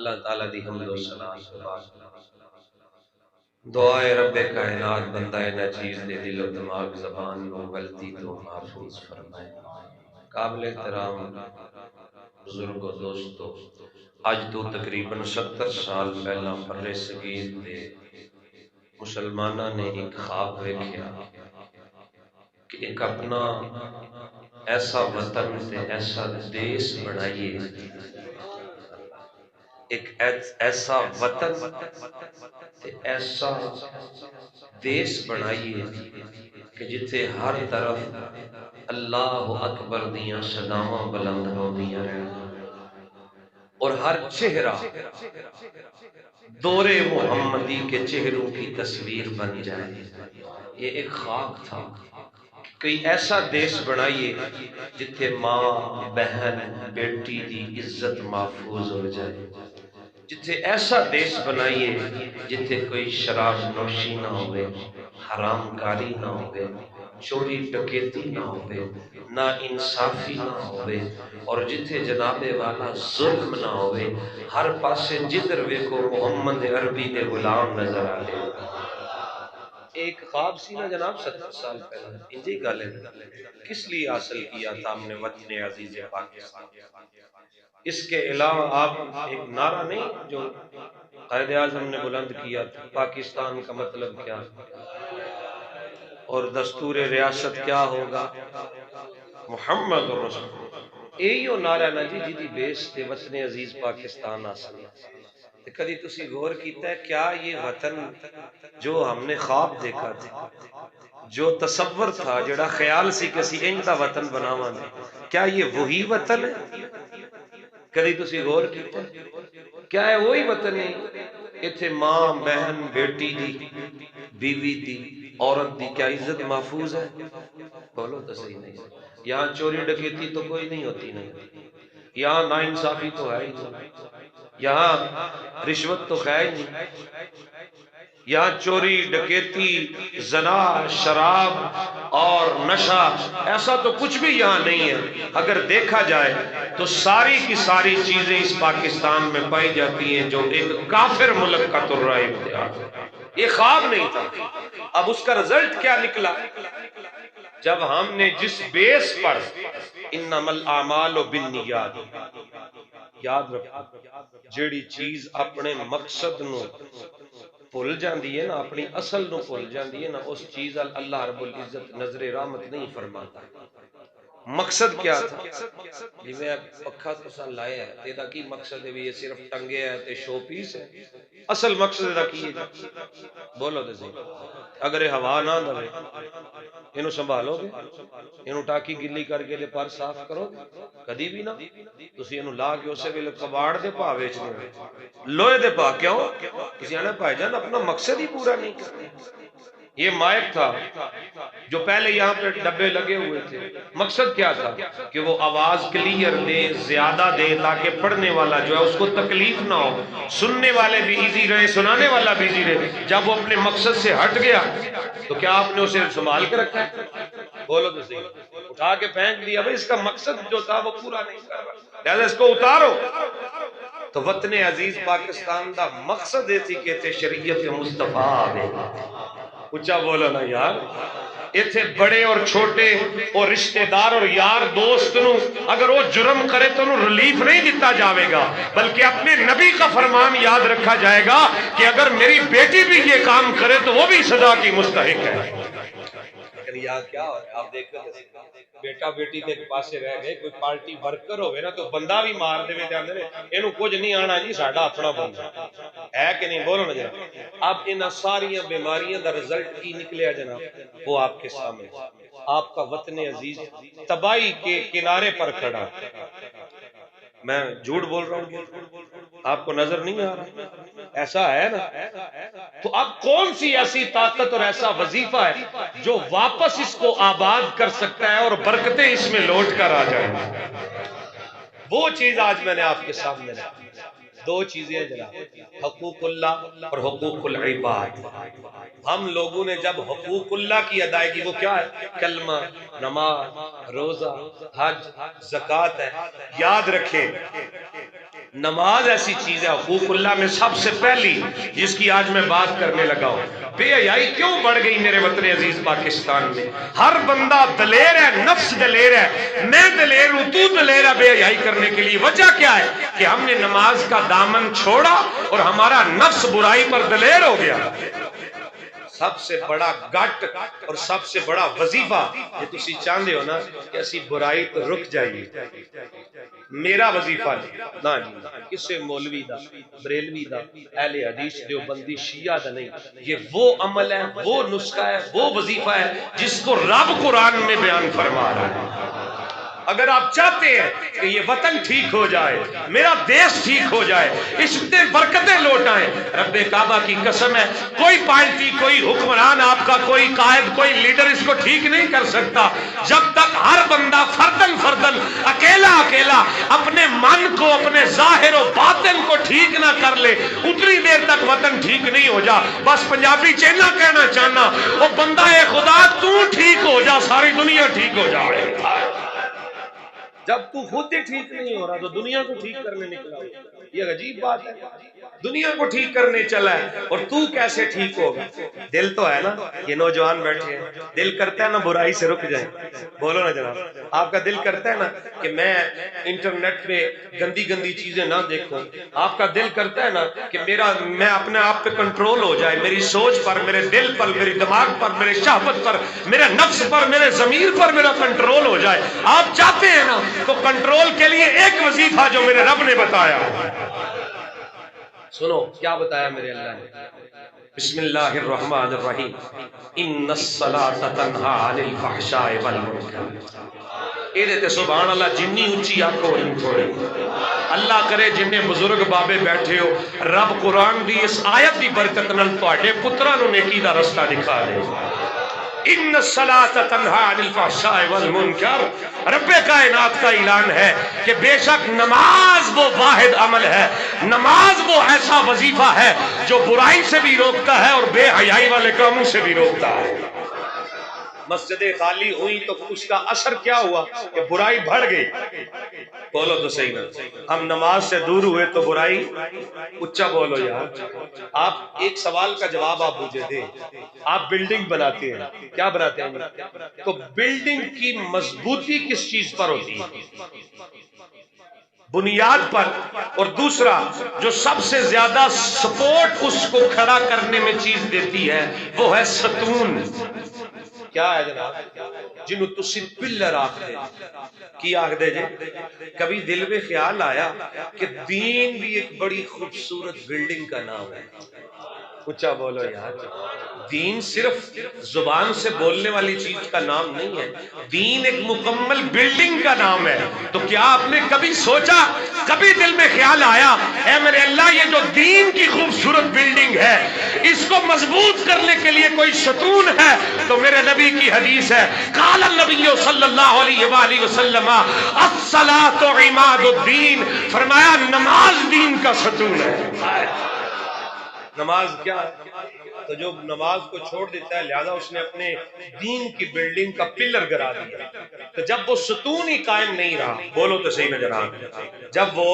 اللہ تعالیٰ دی حمد و ثنا تو بعد دعائے رب کائنات بندہ ناچیز دے دل و دماغ زبان نو غلطی تو محفوظ فرمائے۔ قابل احترام بزرگ و دوستو، آج تو تقریباً 70 سال پہلا پرلے صغیر دے مسلمانہ نے ایک خواب ویکھیا کہ ایک اپنا ایسا وطن تے ایسا دیس بنائیے، ایک ایسا وطن تے ایسا دیس بنائیے کہ جتھے ہر طرف اللہ اکبر دیاں صداواں بلند ہوندیاں رہن اور ہر چہرہ دور محمدی کے چہروں کی تصویر بن جائے۔ یہ ایک خواب تھا، کوئی ایسا دیس بنائیے جتھے ماں بہن بیٹی دی عزت محفوظ ہو جائے، جتھے ایسا دیس بنائیے جتھے کوئی شراب نوشی نہ ہوئے، حرام کاری نہ ہوئے، چوری ڈکیتی نہ ہوئے، نہ انصافی نہ ہوئے، اور جتھے جناب والا ظلم نہ ہوئے، ہر پاسے جدر ویکو محمد عربی دے غلام نظر آئے۔ ایک خواب سی نا جناب 70 سال پہلے، انجی گالے کس لیے حاصل کیا تھا ہم نے وطن عزیز پاکستان؟ اس کے علاوہ آپ ایک نعرہ نہیں جو قائد اعظم نے بلند کیا تھا، پاکستان کا مطلب کیا اور دستور ریاست کیا ہوگا؟ محمد رسول۔ ایو نعرہ نا جی جی بیس تے وطن عزیز پاکستان حاصل۔ کدی تسی غور کیتا ہے کیا یہ وطن جو ہم نے خواب دیکھا تھا، جو تصور تھا، جڑا خیال سی کہ سی انج دا وطن بناواں گے، کیا یہ وہی وطن ہے؟ کدی تسی غور کیتا ہے کیا ہے وہی وطن ہے؟ ایتھے ماں بہن بیٹی دی بیوی دی عورت دی کیا عزت محفوظ ہے؟ بولو تو صحیح نہیں۔ یہاں چوری ڈکیتی تو کوئی نہیں ہوتی، نہیں یہاں ناانصافی تو ہے ہی نہیں، یہاں رشوت تو خیر نہیں، یہاں چوری ڈکیتی زنا شراب اور نشہ ایسا تو کچھ بھی یہاں نہیں ہے۔ اگر دیکھا جائے تو ساری کی ساری چیزیں اس پاکستان میں پائی جاتی ہیں جو ایک کافر ملک کا ترہ اختیار ہے۔ یہ خواب نہیں تھا۔ اب اس کا رزلٹ کیا نکلا؟ جب ہم نے جس بیس پر انما الاعمال بالنیات، یاد رکھو جیڑی چیز اپنے مقصد نو بھول جاندی ہے نا، اپنی اصل نو بھول جاندی ہے نا، اس چیز اللہ رب العزت نظر رحمت نہیں فرماتا۔ مقصد کیا تھا؟ جی میں پکھا تو لایا ہے، تیرا کی مقصد ہے بھی یہ صرف ٹنگے ہے تے شو پیس ہے؟ اصل مقصد ہے کی ہے؟ بولو دے صحیح۔ اگر یہ ہوا نہ دے انہوں سنبھالو گے، انہوں ٹاکی گلی کر کے لے پر صاف کرو گے؟ کدی بھی نہ۔ تسی انہوں لا کے اسے ویلے کباڑ دے پا ویچ دے، لوہے دے پا کیوں؟ کسی آنے بھائی جان اپنا مقصد ہی پورا نہیں کرتے۔ یہ مائک تھا جو پہلے یہاں پہ ڈبے لگے ہوئے تھے، مقصد کیا تھا؟ کہ وہ آواز کلیئر دے، زیادہ دے، تاکہ پڑھنے والا جو ہے اس کو تکلیف نہ ہو، سننے والے بھی ایزی رہے، سنانے والا بھی ایزی رہے۔ جب وہ اپنے مقصد سے ہٹ گیا تو کیا آپ نے اسے سنبھال کے رکھا ہے؟ بولو تو صحیح۔ اٹھا کے پھینک دیا، بھئی اس کا مقصد جو تھا وہ پورا نہیں کر رہا، لہذا اس کو اتارو۔ تو وطن عزیز پاکستان دا مقصد ہے تھی کہ تے شریعت مصطفیٰ آوے۔ اچھا بولو نا یار، ایتھے بڑے اور چھوٹے اور رشتہ دار اور یار دوست نو اگر وہ جرم کرے تو انہوں ریلیف نہیں دیتا جاوے گا، بلکہ اپنے نبی کا فرمان یاد رکھا جائے گا کہ اگر میری بیٹی بھی یہ کام کرے تو وہ بھی سزا کی مستحق ہے۔ لیکن یہاں کیا ہو رہا ہے آپ دیکھ لیں، بیٹا بیٹی کے پاسے رہ گئے، کوئی پارٹی ورکر ہوئے نا تو بندہ بھی مار دے میں جاندے انہوں کچھ نہیں آنا جی ساڑھا اپنا بندہ ہے کہ نہیں؟ بولو نا جناب۔ اب انہاں ساریاں بیماریاں دا رزلٹ کی نکلیا جناب؟ وہ آپ کے سامنے، آپ کا وطن عزیز تباہی کے کنارے پر کھڑا۔ میں جھوٹ بول رہا ہوں؟ آپ کو نظر نہیں آ رہا؟ ایسا ہے نا؟ تو اب کون سی ایسی طاقت اور ایسا وظیفہ ہے جو واپس اس کو آباد کر سکتا ہے اور برکتیں اس میں لوٹ کر آ جائیں؟ وہ چیز آج میں نے آپ کے سامنے رکھی۔ دو چیزیں جناب، حقوق اللہ اور حقوق العباد۔ ہم لوگوں نے جب حقوق اللہ کی ادائیگی، وہ کیا ہے؟ کلمہ، نماز، روزہ، حج، زکوٰۃ ہے۔ یاد رکھیں نماز ایسی چیز ہے حقوق اللہ میں سب سے پہلی جس کی آج میں بات کرنے لگا ہوں۔ بے حیائی کیوں بڑھ گئی میرے وطن عزیز پاکستان میں؟ ہر بندہ دلیر ہے، نفس دلیر ہے، میں دلیر ہوں، تو دلیر ہے بے حیائی کرنے کے لیے۔ وجہ کیا ہے کہ ہم نے نماز کا دامن چھوڑا اور ہمارا نفس برائی پر دلیر ہو گیا۔ سب سے بڑا گٹ اور سب سے بڑا وظیفہ یہ تسی چاہتے ہو نا کہ اسی برائی تو رک جائیے، میرا وظیفہ نہیں نا جی، کسے مولوی دا، بریلوی دا، اہل حدیث دیوبندی شیعہ دا نہیں، یہ وہ عمل ہے، وہ نسخہ ہے، وہ وظیفہ ہے جس کو رب قرآن میں بیان فرما رہا ہے۔ اگر آپ چاہتے ہیں کہ یہ وطن ٹھیک ہو جائے، میرا دیش ٹھیک ہو جائے، اس میں برکتیں لوٹ آئیں، رب کعبہ کی قسم ہے کوئی پارٹی، کوئی حکمران آپ کا، کوئی قائد، کوئی لیڈر اس کو ٹھیک نہیں کر سکتا جب تک ہر بندہ فردن فردن اکیلا اکیلا اپنے من کو، اپنے ظاہر و باطن کو ٹھیک نہ کر لے، اتنی دیر تک وطن ٹھیک نہیں ہو جا۔ بس پنجابی چینا کہنا چاہنا، وہ بندہ اے خدا تو ٹھیک ہو جا، ساری دنیا ٹھیک ہو جائے۔ جب تو خود ہی ٹھیک نہیں ہو رہا تو دنیا کو ٹھیک کرنے نکلا ہو، یہ عجیب بات ہے۔ دنیا کو ٹھیک کرنے چلا ہے اور تو کیسے ٹھیک ہوگا؟ دل تو ہے نا، یہ نوجوان بیٹھے ہیں، دل کرتا ہے نا برائی سے رک جائیں، بولو نا جناب، آپ کا دل کرتا ہے نا کہ میں انٹرنیٹ پہ گندی گندی چیزیں نہ دیکھوں، آپ کا دل کرتا ہے نا کہ میں اپنے آپ پہ کنٹرول ہو جائے، میری سوچ پر، میرے دل پر، میری دماغ پر، میرے شہوت پر، میرے نفس پر، میرے ضمیر پر میرا کنٹرول ہو جائے۔ آپ چاہتے ہیں نا تو کنٹرول کے لیے ایک وظیفہ جو میرے رب نے بتایا، سنو کیا بتایا میرے اللہ نے۔ بسم اللہ الرحمن الرحیم، ان الصلاۃ تنہا عن الفحشاء والمنکر۔ اے دیتے سبحان اللہ جنی اونچی آنکھوں تھوڑی، اللہ کرے جنہیں بزرگ بابے بیٹھے ہو، رب قرآن دی اس آیت دی برکت نال تواڈے پتراں نوں نیکی دا رستہ دکھا دے۔ ان الصلاۃ تنہا عن الفحشاء والمنکر، رب کائنات کا اعلان ہے کہ بے شک نماز وہ واحد عمل ہے، نماز وہ ایسا وظیفہ ہے جو برائی سے بھی روکتا ہے اور بے حیائی والے کاموں سے بھی روکتا ہے۔ مسجدیں خالی ہوئی تو اس کا اثر کیا ہوا کہ برائی بڑھ گئی، بولو تو صحیح نا۔ ہم نماز سے دور ہوئے تو برائی، اچھا بولو یار۔ آپ ایک سوال کا جواب آپ مجھے دیں، آپ بلڈنگ بناتے ہیں، کیا بناتے ہیں؟ تو بلڈنگ کی مضبوطی کس چیز پر ہوتی ہے؟ بنیاد پر، اور دوسرا جو سب سے زیادہ سپورٹ اس کو کھڑا کرنے میں چیز دیتی ہے وہ ہے ستون۔ کیا ہے جناب؟ جنہوں تسی پلر آکھ دے کی آکھ دے جے؟ کبھی دل میں خیال آیا کہ دین بھی ایک بڑی خوبصورت بلڈنگ کا نام ہے؟ اچھا بولو یار، دین صرف زبان سے بولنے والی چیز کا نام نہیں ہے، دین ایک مکمل بلڈنگ کا نام ہے۔ تو کیا آپ نے کبھی سوچا، کبھی دل میں خیال آیا اے میرے اللہ یہ جو دین کی خوبصورت بلڈنگ ہے اس کو مضبوط کرنے کے لیے کوئی ستون ہے؟ تو میرے نبی کی حدیث ہے، قال النبی صلی اللہ علیہ وآلہ وسلم الصلاۃ عماد الدین، فرمایا نماز دین کا ستون ہے۔ نماز کیا ہے؟ تو جو نماز کو چھوڑ دیتا ہے لہذا اس نے اپنے دین کی بلڈنگ کا پلر گرا دیا۔ تو جب وہ ستون ہی قائم نہیں رہا، بولو تو صحیح نہ جناب، جب وہ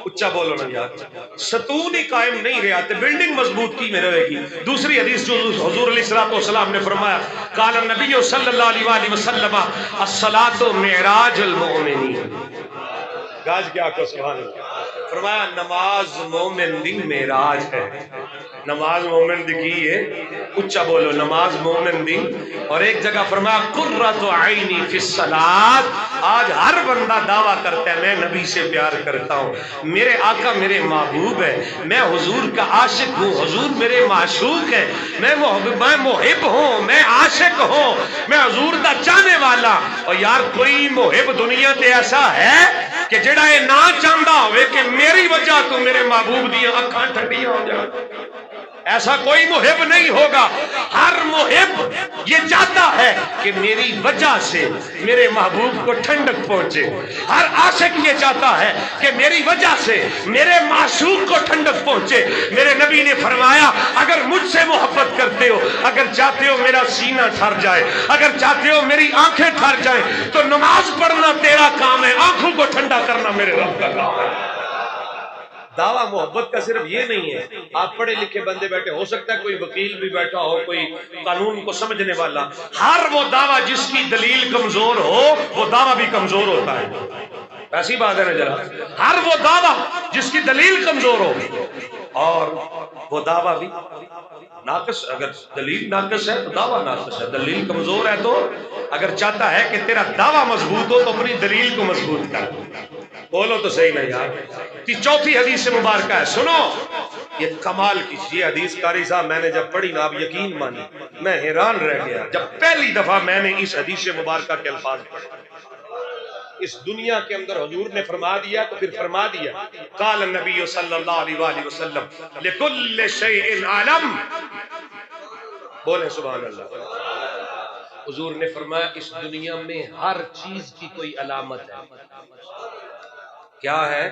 اچھا بولو نا یار، ستون ہی قائم نہیں رہا تو بلڈنگ مضبوط کی میں رہے گی۔ دوسری حدیث جو حضور علیہ الصلوۃ والسلام نے فرمایا، قال النبی صلی اللہ علیہ وآلہ وسلم الصلاۃ معراج المؤمنین، گاج کیا کو سبحان اللہ، فرمایا نماز مومن دی معراج ہے۔ نماز مومن دی کی ہے، اچھا بولو نماز مومن دی۔ اور ایک جگہ فرمایا قرۃ عینی فی الصلاۃ، آج ہر بندہ دعویٰ کرتا ہے میں نبی سے پیار کرتا ہوں، میرے آقا میرے محبوب ہے، میں حضور کا عاشق ہوں، حضور میرے معشوق ہے، میں محب ہوں، میں عاشق ہوں، میں حضور دا چاہنے والا۔ اور یار کوئی محب دنیا تے ایسا ہے کہ جڑا یہ نہ چاہتا ہوئے کہ میری وجہ تو میرے محبوب دی اکھاں ٹھنڈیاں ہو جائیں؟ ایسا کوئی محب نہیں ہوگا۔ ہر محب یہ چاہتا ہے کہ میری وجہ سے میرے محبوب کو ٹھنڈک پہنچے، ہر عاشق یہ چاہتا ہے کہ میری وجہ سے میرے معشوق کو ٹھنڈک پہنچے۔ میرے نبی نے فرمایا اگر مجھ سے محبت کرتے ہو، اگر چاہتے ہو میرا سینہ ٹھر جائے، اگر چاہتے ہو میری آنکھیں ٹھر جائیں، تو نماز پڑھنا تیرا کام ہے، آنکھوں کو ٹھنڈا کرنا میرے رب کا کام ہے۔ دعویٰ محبت کا صرف یہ نہیں ہے آپ پڑھے لکھے بندے بیٹھے، ہو سکتا ہے کوئی وکیل بھی بیٹھا ہو، کوئی قانون کو سمجھنے والا، ہر وہ دعویٰ جس کی دلیل کمزور ہو وہ دعویٰ بھی کمزور ہوتا ہے. ایسی بات ہے نا ذرا، ہر وہ دعویٰ جس کی دلیل کمزور ہو اور وہ دعویٰ بھی ناقص. اگر دلیل ناقص ہے تو دعویٰ ناقص ہے، دلیل کمزور ہے تو اگر چاہتا ہے کہ تیرا دعویٰ مضبوط ہو تو اپنی دلیل کو مضبوط کر. بولو تو صحیح نہیں یار. چوتھی حدیث مبارکہ ہے، سنو یہ کمال کی یہ حدیث. قاری صاحب میں نے جب پڑھی نا آپ یقین مانی میں حیران رہ گیا جب پہلی دفعہ میں نے اس حدیث مبارکہ کے الفاظ پڑھے. اس دنیا کے اندر حضور نے فرما دیا تو پھر فرما دیا قال النبی صلی اللہ علیہ وآلہ وسلم لکل شیء علم. بولیں سبحان اللہ. حضور نے فرمایا اس دنیا میں ہر چیز کی کوئی علامت ہے. کیا ہے؟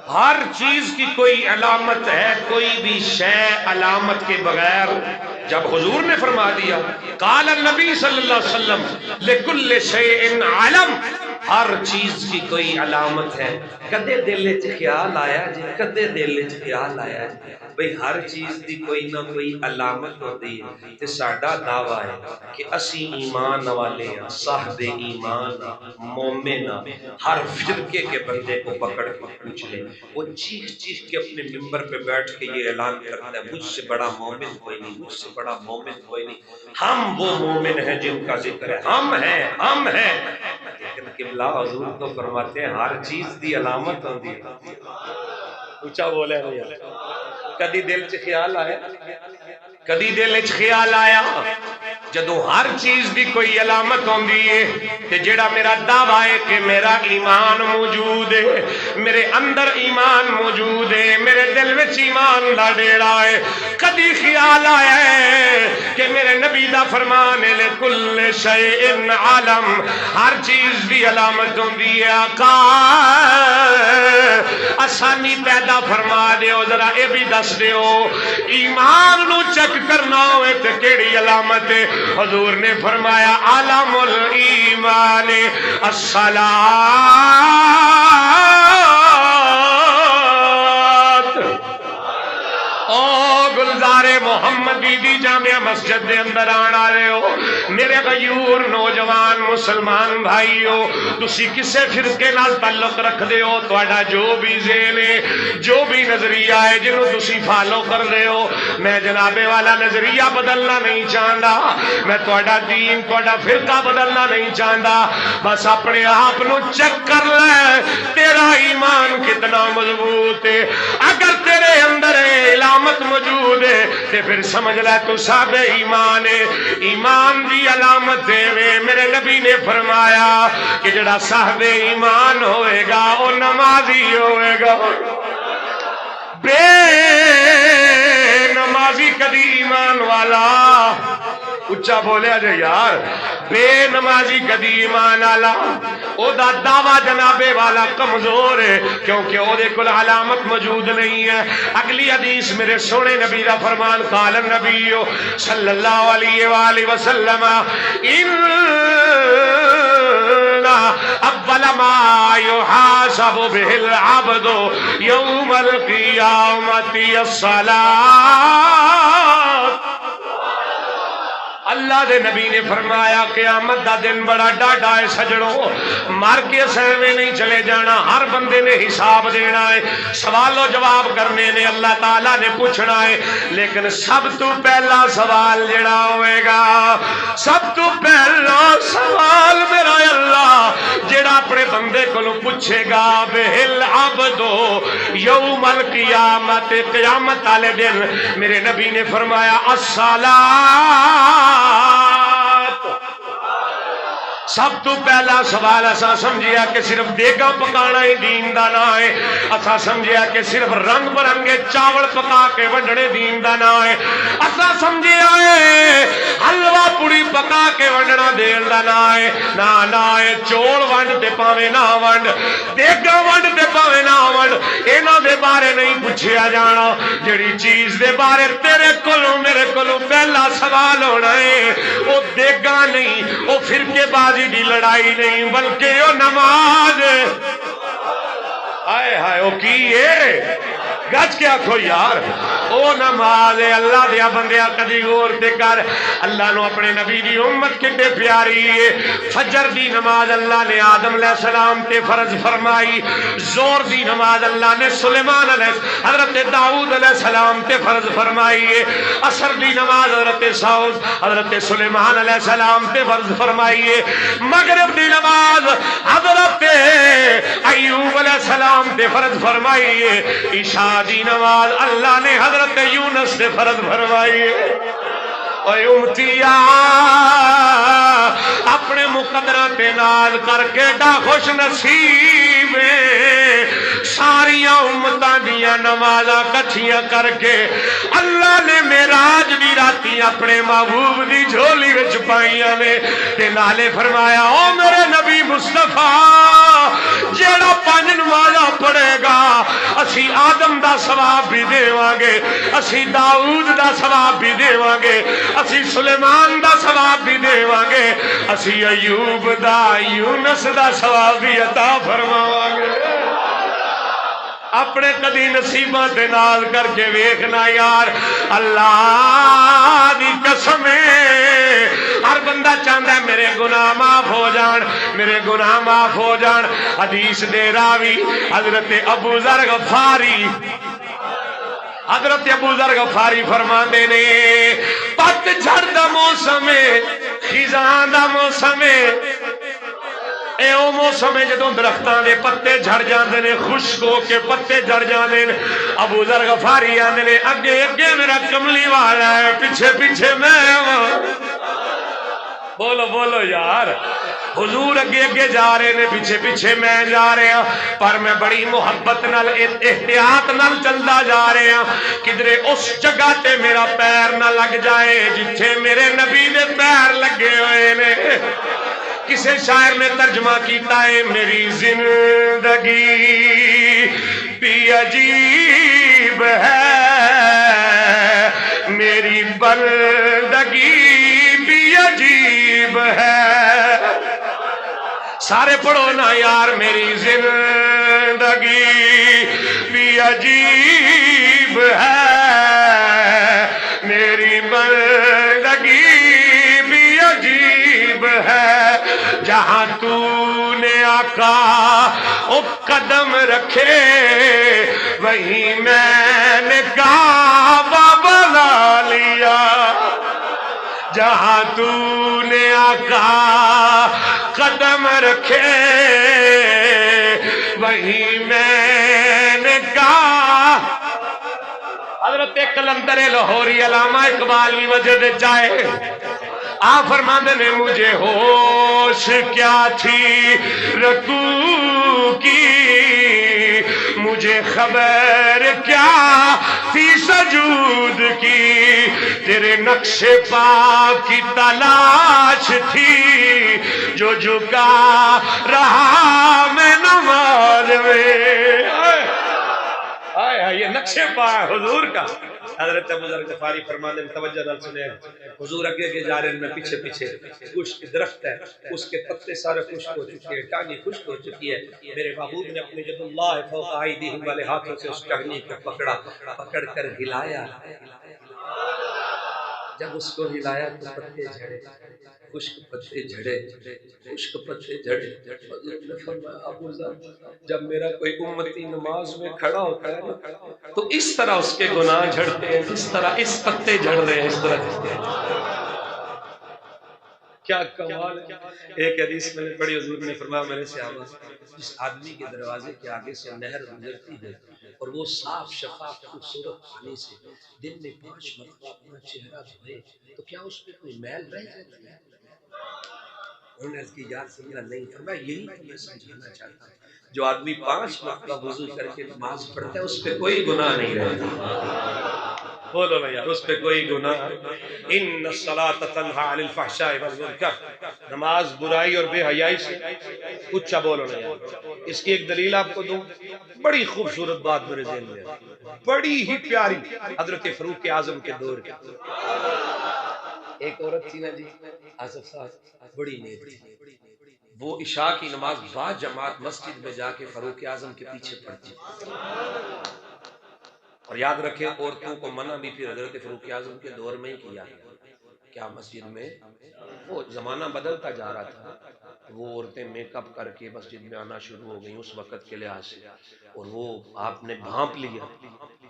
ہر چیز کی کوئی علامت ہے. کوئی بھی شے علامت کے بغیر، جب حضور نے فرما دیا قال النبی صلی اللہ علیہ وسلم لکل شیء علم، ہر چیز کی کوئی علامت ہے. کدے دل وچ خیال آیا جی، کدے دل وچ خیال آیا جی بھئی ہر چیز دی کوئی نہ کوئی علامت ہوتی ہے. تے ساڈا دعویٰ ہے کہ اسی ایمان والے ہیں، صاحب ایمان مومن. ہر فرقے کے بندے کو پکڑ کے پوچھ لے، وہ چیخ چیخ کے اپنے ممبر پہ بیٹھ کے یہ اعلان کرتا ہے مجھ سے بڑا مومن کوئی نہیں، مجھ سے بڑا مومن کوئی نہیں. ہم وہ مومن ہیں جن کا ذکر ہے، ہم ہیں، ہم ہیں. لیکن قبلہ حضور تو فرماتے ہیں ہر چیز دی علامت ہوتی ہے. اونچا بولے نہیں. کدی دل چ خیال آیا، کدی دل چ خیال آیا جدو ہر چیز دی کوئی علامت ہوندی ہے تے جڑا میرا دعویٰ ہے کہ میرا ایمان موجود ہے، میرے اندر ایمان موجود ہے، میرے دل وچ ایمان دا ڈیرا ہے، کدی خیال آیا ہے کہ میرے نبی دا فرمان ہے لکل شیء علم، ہر چیز دی علامت ہوندی ہے. آقا آسانی پیدا فرما دیو، ذرا اے بھی دس دیو ایمان نو چیک کرنا ہوئے تے کیڑی علامت ہے. حضور نے فرمایا علم الایمان الصلاۃ. او گلزار محمدی دی جامع مسجد دے اندر آنا رہے ہو میرے غیور نوجوان مسلمان بھائیو، تسی کسے فرقے نال تعلق رکھ دے ہو، تواڈا جو بھی ذہن ہے، جو بھی نظریہ ہے جنہوں تسی فالو کر دے ہو، میں جنابے والا نظریہ بدلنا نہیں چاہتا، میں تواڈا دین تواڈا فرقہ بدلنا نہیں چاہتا. بس اپنے آپ نو چیک کر لے تیرا ایمان کتنا مضبوط ہے. اگر تیرے اندر علامت موجود ہے تے پھر سمجھ لے تو صاحب ایمان ہے. ایمان دی علامت دے میرے نبی نے فرمایا کہ جڑا صاحب ایمان ہوئے گا وہ نمازی ہوئے گا. بے نمازی کدی ایمان والا، اچھا بولیا جے یار، بے نمازی کدی ایمان والا او دا دعویٰ جنابے والا کمزور ہے کیونکہ او دے کل علامت موجود نہیں ہے. اگلی حدیث میرے سونے نبی دا فرمان قال النبی صلی اللہ علیہ وآلہ وسلم ان اول ما يحاسب به العبد يوم القيامة الصلاة. اللہ دے نبی نے فرمایا قیامت دا دن بڑا ڈاڈا ہے سجڑوں، مار کے سہوے نہیں چلے جانا، ہر بندے نے حساب دینا ہے، سوال و جواب کرنے نے اللہ تعالیٰ نے پوچھنا ہے. لیکن سب تو پہلا سوال جڑا ہوئے گا، سب تو پہلا سوال میرا اللہ جڑا اپنے بندے کو پوچھے گا بہل عبدو یوم القیامت، قیامت والے دن میرے نبی نے فرمایا الصلاۃ. سب تو پہلا سوال اسا سمجھیا کہ صرف دیگا پکانا ہی دین دا نہ ہے، اسا سمجھیا کہ صرف رنگ برنگے چاول پکا کے ونڈنے دین دا نہ ہے، اسا سمجھیا ہے حلوہ پوڑی پکا کے ونڈنا دین دا نہ ہے. نہ ہے چول ونڈ تے پاویں نہ ونڈ، دیگا ونڈ تے پاویں نہ ونڈ، انہاں دے بارے نہیں پوچھیا جانا. جڑی چیز دے بارے تیرے کولوں میرے کولوں پہلا سوال ہونا ہے وہ دیگا نہیں، وہ فرقے بازی دی لڑائی نہیں، بلکہ وہ نماز. ہائے ہائے وہ کی ہے گج کے آکھو یار او نماز اللہ دیا بندیا کدی غور تے کر اللہ نو اپنے نبی دی امت کتے پیاری ہے فجر دی نماز اللہ نے آدم علیہ السلام تے فرض فرمائی زور دی نماز اللہ نے سلیمان علیہ حضرت داؤد علیہ السلام تے فرض فرمائی ہے عصر دی نماز حضرت سلیمان علیہ السلام تے فرض فرمائی ہے مغرب دی نماز حضرت ایوب علیہ السلام تے فرض فرمائی ہے عشاء دی نماز اللہ نے حضرت یونس تے فرض فرمائی ہے اے امتیا اپنے مقدرات تے ناز کر کے ڈا خوش نصیب ساریاں امتاں دیاں نمازاں کٹھیاں کر کے اللہ نے معراج دی راتی اپنے محبوب دی جھولی وچ پائیاں نے تے نالے فرمایا او میرے نبی مصطفیٰ جیڑا 5 نمازاں پڑھے گا اسی آدم دا ثواب بھی دیواں گے اسی داؤد دا ثواب بھی دیواں گے اسی سلیمان دا ثواب بھی دیواں گے اسی ایوب دا یونس دا ثواب بھی عطا فرماواں گے اپنے کدی نصیباں تے ناز کر کے ویکھنا یار اللہ دی قسم ہے ہر بندہ چاہتا ہے میرے گناہ معاف ہو جان میرے گناہ معاف ہو جان حدیث دے راوی حضرت ابو ذر غفاری حضرت ابو ذر غفاری فرماندے نے پت جھڑ دا موسم ہے خزاں دا موسم ہے اے او موسم ہے جدوں درختاں دے پتے جھڑ جاندے نے خشک ہو کے پتے جھڑ جاندے نے ابو ذر غفاری آندے نے اگے اگے میرا کملی والا ہے پیچھے پیچھے میں بولو بولو یار حضور اگے اگے جا رہے نے پیچھے پیچھے میں جا رہے ہیں پر میں بڑی محبت نال احتیاط نال چلدا جا رہے ہیں کدھرے اس جگہ تے میرا پیر نہ لگ جائے جتھے میرے نبی دے پیر لگے ہوئے نے کسے شاعر نے ترجمہ کیتا ہے میری زندگی بھی عجیب ہے میری بندگی بھی عجیب ہے سارے پڑھو نا یار میری زندگی بھی عجیب ہے میری بندگی بھی عجیب ہے جہاں تو نے آقا او قدم رکھے وہیں میں نے کعبہ بنا لیا جہاں تو نے آقا قدم رکھے وہیں میں نے کہا حضرت قلندر لاہوری علامہ اقبال بھی وجہ چاہے آپ فرماندے نے مجھے ہوش کیا تھی رکوع کی مجھے خبر کیا تھی سجود کی تیرے نقش پا کی تلاش تھی جو جھکا رہا میں نماز میں یہ نقشے پا حضور کا حضرت ابو ذر غفاری فرمانے میں توجہ نال سنے حضور اگے اگے جا رہے ہیں میں پیچھے پیچھے خشک درخت ہے اس کے پتے سارے خشک ہو چکے ہیں ٹہنی خشک ہو چکی ہے میرے محبوب نے اپنے ید اللہ فوق ایدیہم والے ہاتھوں سے اس ٹہنی کو پکڑ کر ہلایا جب اس کو ہلایا تو پتے جھڑے خشک پتے جھڑے خشک پتے جھڑے ابو ذر جب میرا کوئی امتی نماز میں کھڑا ہوتا ہے تو اس طرح اس کے گناہ جھڑتے ہیں اس طرح اس پتے جھڑ رہے ہیں اس طرح کیا کمال ہے ایک حدیث میں نے پڑھی حضور نے فرمایا میرے صحابہ جس آدمی کے دروازے کے آگے سے نہر گزرتی ہے اور وہ صاف شفاف خوبصورت پانی سے دن میں 5 مرتبہ اپنا چہرہ دھوئے تو کیا اس پہ کوئی میل رہ جاتی ہے انہوں نے عرض کی یاد سمجھا نہیں فرمایا یہی تو میں سمجھانا چاہتا ہوں جو آدمی 5 مرتبہ وضو کر کے نماز پڑھتا ہے اس پہ کوئی گناہ نہیں رہتا بولو نا یار اس پہ کوئی گناہ ان الصلاۃ تنہی عن الفحشاء والمنکر نماز برائی اور بے حیائی سے اونچا بولو نا یار اس کی ایک دلیل آپ کو دوں بڑی خوبصورت بات میرے ذہن میں بڑی ہی پیاری حضرت فاروق اعظم کے دور کی ایک عورت تھی نا جی آصف صاحب بڑی نیک تھی وہ عشاء کی نماز با جماعت مسجد میں جا کے فاروق اعظم کے پیچھے پڑھتی اور یاد رکھیں عورتوں کو منع بھی پھر حضرت فاروق اعظم کے دور میں ہی کیا ہے. کیا مسجد میں وہ زمانہ بدلتا جا رہا تھا، وہ عورتیں میک اپ کر کے مسجد میں آنا شروع ہو گئیں اس وقت کے لحاظ سے، اور وہ آپ نے بھانپ لیا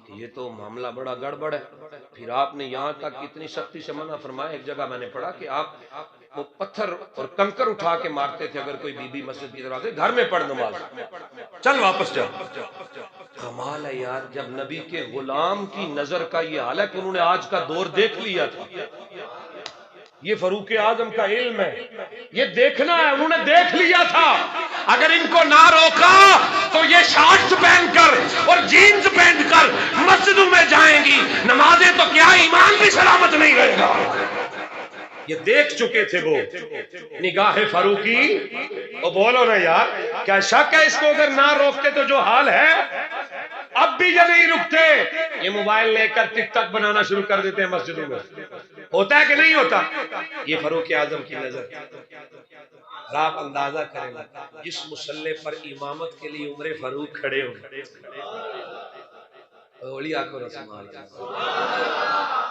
کہ یہ تو معاملہ بڑا گڑبڑ ہے. پھر آپ نے یہاں تک اتنی سختی سے منع فرمایا، ایک جگہ میں نے پڑھا کہ آپ وہ پتھر اور کنکر اٹھا کے مارتے تھے اگر کوئی بی بی مسجد کی طرف آتے، گھر میں پڑھ نماز، چل واپس جا. کمال ہے یار، جب نبی کے غلام کی نظر کا یہ حال ہے کہ انہوں نے آج کا دور دیکھ لیا تھا. یہ فاروق اعظم کا علم ہے، یہ دیکھنا ہے، انہوں نے دیکھ لیا تھا. اگر ان کو نہ روکا تو یہ شارٹس پہن کر اور جینز پہن کر مسجدوں میں جائیں گی، نمازیں تو کیا ایمان بھی سلامت نہیں رہے گا. یہ دیکھ چکے تھے وہ نگاہ فاروقی. وہ بولو نا یار، کیا شک ہے اس کو اگر نہ روکتے تو جو حال ہے اب بھی یہ نہیں رکتے. یہ موبائل لے کر ٹک ٹاک بنانا شروع کر دیتے ہیں مسجدوں میں. ہوتا ہے کہ نہیں ہوتا؟ یہ فاروق اعظم کی نظر. آپ اندازہ کریں گے جس مسلح پر امامت کے لیے عمر فاروق کھڑے ہو، اولی آکو رسول اللہ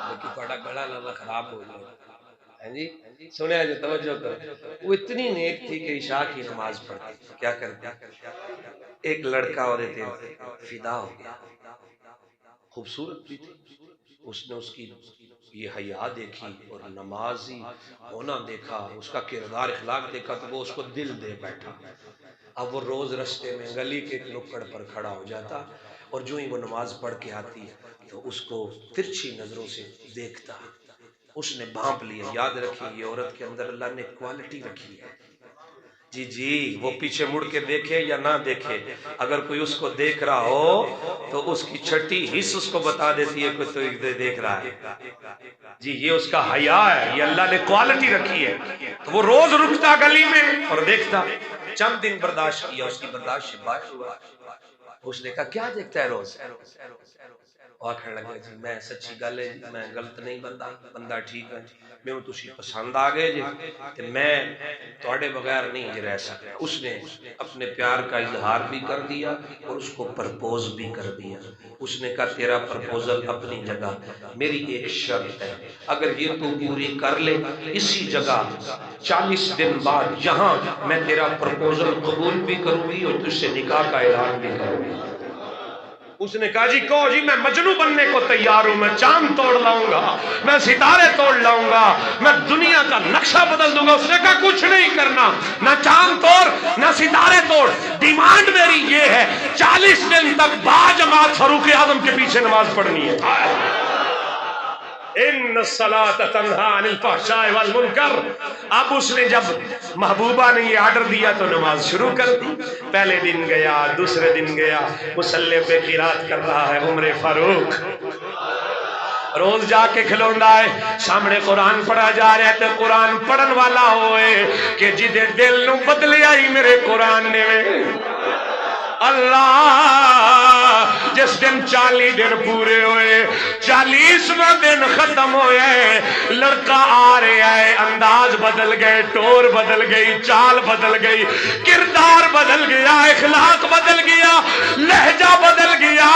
لیکن تھوڑا گلا لانا خراب ہو گیا. جی سنیا جو توجہ کرو، وہ اتنی نیک تھی کہ عشاء کی نماز پڑھتی. کیا کرتی؟ ایک لڑکا اور فدا ہو گیا، خوبصورت بھی تھی. اس نے اس کی یہ حیا دیکھی اور نمازی ہونا دیکھا، اس کا کردار اخلاق دیکھا تو وہ اس کو دل دے بیٹھا. اب وہ روز رستے میں گلی کے ایک نکڑ پر کھڑا ہو جاتا اور جو ہی وہ نماز پڑھ کے آتی تو اس کو ترچھی نظروں سے دیکھتا. اس نے بھانپ لیا. یاد رکھیے یہ عورت کے اندر اللہ نے کوالٹی رکھی ہے. جی وہ پیچھے مڑ کے دیکھے یا نہ دیکھے، اگر کوئی اس کو دیکھ رہا ہو تو اس کی چھٹی حص اس کو بتا دیتی ہے کوئی تو دیکھ رہا ہے. جی یہ اس کا حیا ہے، یہ اللہ نے کوالٹی رکھی ہے. تو وہ روز رکتا گلی میں اور دیکھتا. چند دن برداشت کیا، اس کی برداشت سے باہر ہوا. اس نے کہا کیا دیکھتا ہے روز؟ آخر لگا جی میں سچی گل ہے، میں غلط نہیں بندہ ٹھیک ہے، میں تسی پسند آ گئے جی کہ میں تھوڑے بغیر نہیں جی رہ سکتا. اس نے اپنے پیار کا اظہار بھی کر دیا اور اس کو پرپوز بھی کر دیا. اس نے کہا تیرا پرپوزل اپنی جگہ، میری ایک شرط ہے، اگر یہ تو پوری کر لے اسی جگہ 40 دن بعد یہاں میں تیرا پرپوزل قبول بھی کروں گی اور تجھ سے نکاح کا اعلان بھی کروں گی. اس نے کہا جی کہو جی میں مجنوں بننے کو تیار ہوں، میں چاند توڑ لاؤں گا، میں ستارے توڑ لاؤں گا، میں دنیا کا نقشہ بدل دوں گا. اس نے کہا کچھ نہیں کرنا، نہ چاند توڑ نہ ستارے توڑ، ڈیمانڈ میری یہ ہے 40 دن تک باجماعت فاروق اعظم کے پیچھے نماز پڑھنی ہے. ان الصلاۃ تنہی عن الفحشاء والمنکر. اب اس نے جب محبوبہ نے یہ آرڈر دیا تو نماز شروع کر دی. پہلے دن گیا، دوسرے دن گیا، مصلی پہ قرات کر رہا ہے عمر فاروق. روز جا کے کھلوندا ہے، سامنے قرآن پڑھا جا رہا ہے تے قرآن پڑھن والا ہوئے کہ جدے دل نو بدلے آئی میرے قرآن نے. اللہ جس دن 40 دن پورے ہوئے، 40واں دن ختم ہوئے، لڑکا آ رہا ہے، انداز بدل گئے، ٹور بدل گئی، چال بدل گئی، کردار بدل گیا، اخلاق بدل گیا، لہجہ بدل گیا.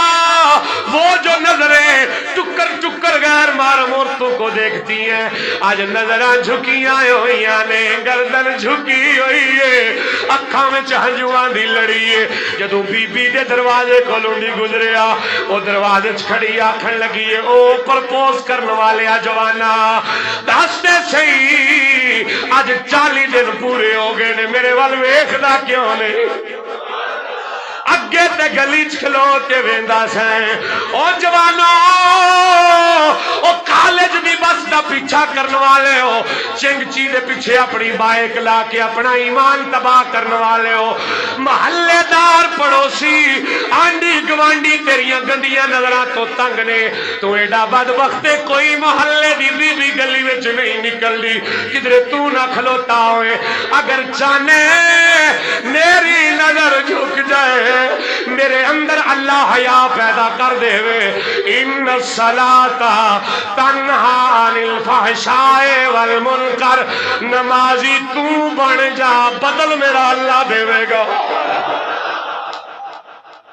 وہ جو نظریں ٹکر ٹکر غیر محرم عورتوں کو دیکھتی ہیں آج نظراں جھکیاں ہوئی نے، گردن جھکی ہوئی ہے، اکھاں وچ ہنجواں دی لڑی ہے. جدوں بی بی دے دروازے کولوں دی گزریا، او دروازے وچ کھڑی آکھن لگی ہے او پرپوز کرن والے جوانا دس دے صحیح اج 40 دن پورے ہو گئے نے، میرے ول ویکھدا کیوں نہیں؟ اگے تے گلی چ کھلو کے ویندا سیں او جوانو، او کالج دی بس دا پیچھا کرن والے ہو، چنگچی دے پیچھے اپنی بائیک لا کے اپنا ایمان تباہ کرن والے ہو، محلے دار پڑوسی آنڈی گوانڈی تیریاں گندیاں نظراں تو تنگ نے، تو ایڈا بدبخت کوئی محلے دی بی بی گلی وچ نہیں نکلدی کدھر تو نہ کھلوتا ہوئے. اگر چاہنے میری نظر جھک جائے، میرے اندر اللہ حیا پیدا کر دے وے. ان الصلاۃ تنہی عن الفحشاء والمنکر. نمازی تو بن جا، بدل میرا اللہ دے گا.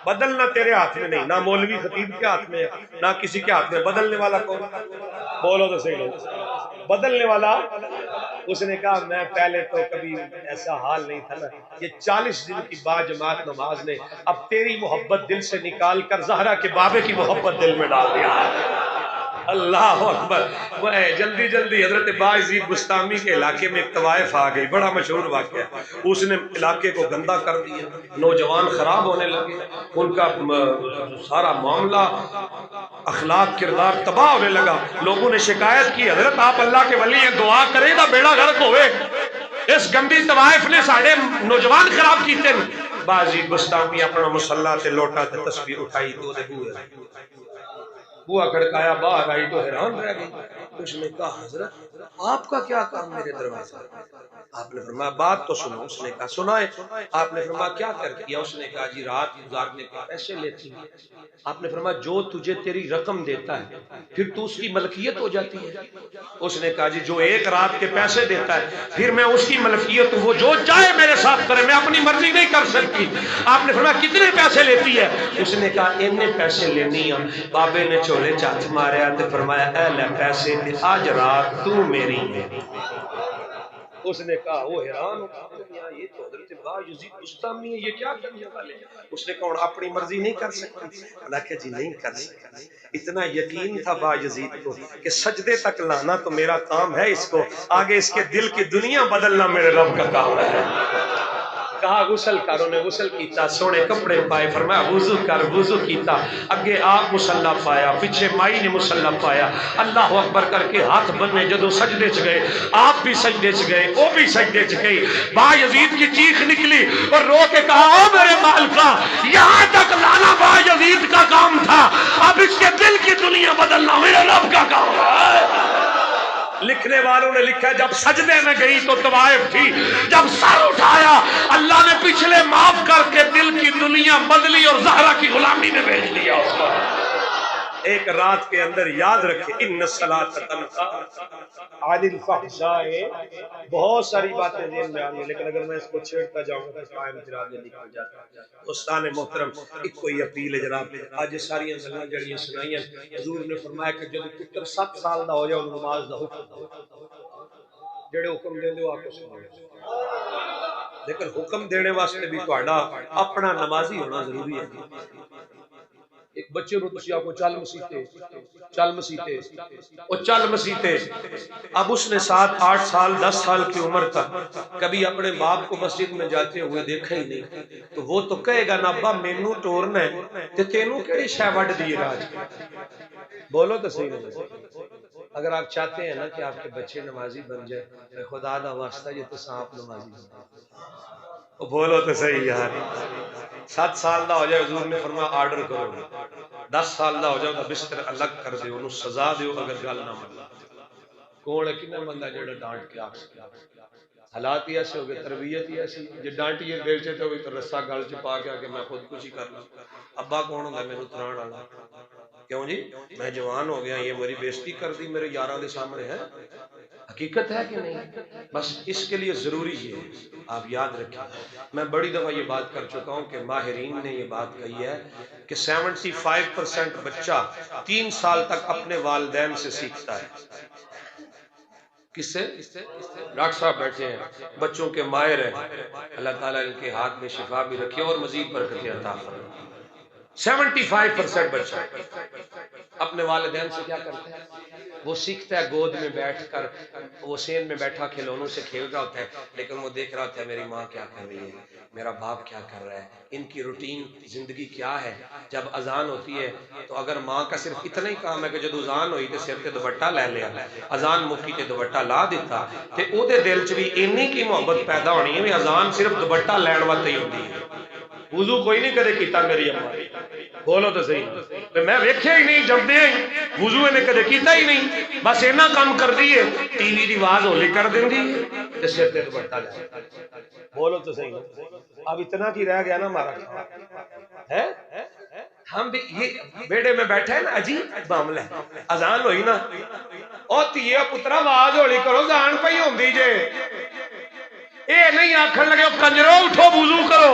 بدلنا تیرے ہاتھ میں نہیں، نہ مولوی خطیب کے ہاتھ میں ہے نہ کسی کے ہاتھ میں. بدلنے والا کون؟ بولو تو صحیح لوگ. بدلنے والا. اس نے کہا میں پہلے تو کبھی ایسا حال نہیں تھا نا، یہ 40 دن کی با جماعت نماز نے اب تیری محبت دل سے نکال کر زہرا کے بابے کی محبت دل میں ڈال دیا. اللہ اکبر. وہ جلدی جلدی حضرت باعزید بستامی کے علاقے میں ایک طوائف آ گئی، بڑا مشہور واقعہ. اس نے علاقے کو گندا کر دیا، نوجوان خراب ہونے لگے، ان کا سارا معاملہ اخلاق کردار تباہ ہونے لگا. لوگوں نے شکایت کی حضرت آپ اللہ کے ولی ہیں، دعا کریں گا بیڑا غرق ہوئے، اس گندی طوائف نے ساڑھے نوجوان خراب کیتے. باعزید بستامی اپنا مسلح تے لوٹا تے تصویر اٹھائی تو دے بوا کھڑکایا، باہر آئی تو حیران رہ گئی. اس نے کہا حضرت آپ کا کیا کام میرے دروازے؟ آپ نے فرمایا بات تو سنو. اس نے کہا سنائے. آپ نے فرمایا کیا کر دیا؟ اس نے کہا جی رات گزارنے کے پیسے لیتی ہوں. آپ نے فرمایا جو تجھے تیری رقم دیتا ہے پھر تو اس کی ملکیت ہو جاتی ہے؟ اس نے کہا جی جو ایک رات کے پیسے دیتا ہے پھر میں اس کی ملکیت ہوں، وہ جو چاہے میرے ساتھ کرے، میں اپنی مرضی نہیں کر سکتی. آپ نے فرمایا کتنے پیسے لیتی ہے؟ اس نے کہا اتنے پیسے لینی ہوں. بابے نے چولے چاتھ ماریا تے فرمایا اے لے پیسے تے آج رات تو میری ہے. اس نے کہا وہ حیران ہو، یہ تو حضرت باعزید بستامی ہے، یہ کیا کرنے والے؟ اس نے کہا اپنی مرضی نہیں کر سکتی؟ اللہ کہ جی نہیں کر سکتی. اتنا یقین تھا باعزید کو کہ سجدے تک لانا تو میرا کام ہے، اس کو آگے اس کے دل کی دنیا بدلنا میرے رب کا کام ہے. کہا غسل کر. انہیں غسل کیتا، سونے کپڑے پائے، فرمایا وضو کر. وضو کیتا، اگے آپ مسلح پایا، پیچھے مائی نے مسلح پایا. اللہ اکبر کر کے ہاتھ بننے جدو سجدے چ گئے، آپ بھی سجدے چ گئے، وہ بھی سجدے چ گئی. باعزید کی چیخ نکلی اور رو کے کہا او میرے مالکا، یہاں تک لانا باعزید کا کام تھا، اب اس کے دل کی دنیا بدلنا میرے رب کا کام ہے. لکھنے والوں نے لکھا جب سجدے میں گئی تو طوائف تھی، جب سر اٹھایا اللہ نے پچھلے معاف کر کے دل کی دنیا بدلی اور زہرا کی غلامی میں بھیج دیا اس کو. ایک رات کے اندر یاد رکھے ان الصلاۃ تنہی عن الفحشاء. بہت ساری باتیں ذہن میں آ گئی لیکن اگر میں اس کو چھیڑتا جاؤں گا تو ٹائم چراغ نکل جاتا ہے. دوستان محترم ایک کوئی اپیل ہے جناب، آج ساری گلاں جڑیاں سنائیاں حضور نے فرمایا کہ جب پتر 7 سال دا ہو جائے نماز دا حکم جڑے حکم دیندے ہو آپ کو سنو، لیکن حکم دینے واسطے بھی تہاڈا اپنا نمازی ہونا ضروری ہے. ایک بچے رو تسی آپ کو چل مسیتے چل مسیتے او چل مسیتے. اب اس نے 7 8 سال 10 سال کی عمر تک کبھی اپنے باپ کو مسجد میں جاتے ہوئے دیکھا ہی نہیں، تو وہ تو کہے گا نا ابا مینوں ٹورنا ہے تے تینوں کیڑی شے وڈ دی راج. بولو تو صحیح نہیں. اگر آپ چاہتے ہیں نا کہ آپ کے بچے نمازی بن جائے، خدا دا واسطہ یہ تو سانپ نمازی بن جائے. بولو تو صحیح یار. 7 سال دا ہو جائے حضور نے فرمایا آرڈر کرو، 10 سال دا ہو جائے تو بستر الگ کر دیو، انہوں سزا دیو اگر گل نہ مان. کون ہے کنا بندہ جڑا ڈانٹ کے آ سکتا؟ حالات ہی ایسے ہو گئے، تربیت ہی ایسی. جی ڈانٹیے دل سے تو رسا گل چ پا کے میں خود کچھ ہی کر لوں. ابا کون ہوتا میرے تران والا؟ کیوں جی میں جوان ہو گیا، یہ میری بےزتی کر دی میرے یاراں دے سامنے ہے. حقیقت ہے کہ نہیں؟ بس اس کے لیے ضروری ہے آپ یاد رکھیں. میں بڑی دفعہ یہ بات کر چکا ہوں کہ ماہرین نے یہ بات کہی ہے کہ 75% بچہ 3 سال تک اپنے والدین سے سیکھتا ہے. کس سے؟ ڈاکٹر صاحب بیٹھے ہیں، بچوں کے ماہر ہیں، اللہ تعالیٰ ان کے ہاتھ میں شفا بھی رکھے اور مزید برکتیں عطا فرمائے. 75% بچہ اپنے والدین سے کیا کرتا ہے؟ وہ سیکھتا ہے گود میں بیٹھ کر، وہ سین میں بیٹھا کھلونوں سے کھیل رہا ہوتا ہے، لیکن وہ دیکھ رہا ہوتا ہے میری ماں کیا کر رہی ہے، میرا باپ کیا کر رہا ہے، ان کی روٹین زندگی کیا ہے. جب اذان ہوتی ہے تو اگر ماں کا صرف اتنا ہی کام ہے کہ جب اذان ہوئی تو سر تے دوپٹہ لے لیا، اذان مکی تے دوپٹہ لا دیتا، تے او دے دل چ بھی اینی کی محبت پیدا ہونی ہے بھی اذان صرف دوپٹہ لین واسطے ہی ہوندی ہے. وضو کوئی نہیں کدے کیتا میری اماں. بولو تو صحیح. میں ویکھیا ہی نہیں جب دے وضو نے کدے کیتا ہی نہیں، بس اینا کام کر دیے ٹی وی دی آواز ہولی کر دیندی تے سر تے دوپٹہ لے. بولو تو صحیح. اب اتنا کی رہ گیا نا ہمارا ہے. ہم بھی یہ بیڑے میں بیٹھے ہیں نا، عجیب معاملہ ہے. اذان ہوئی نا او تیے پترا آواز ہولی کرو، اذان پئی ہوندی جے. اے نہیں آکھن لگے کنجرو اٹھو وضو کرو.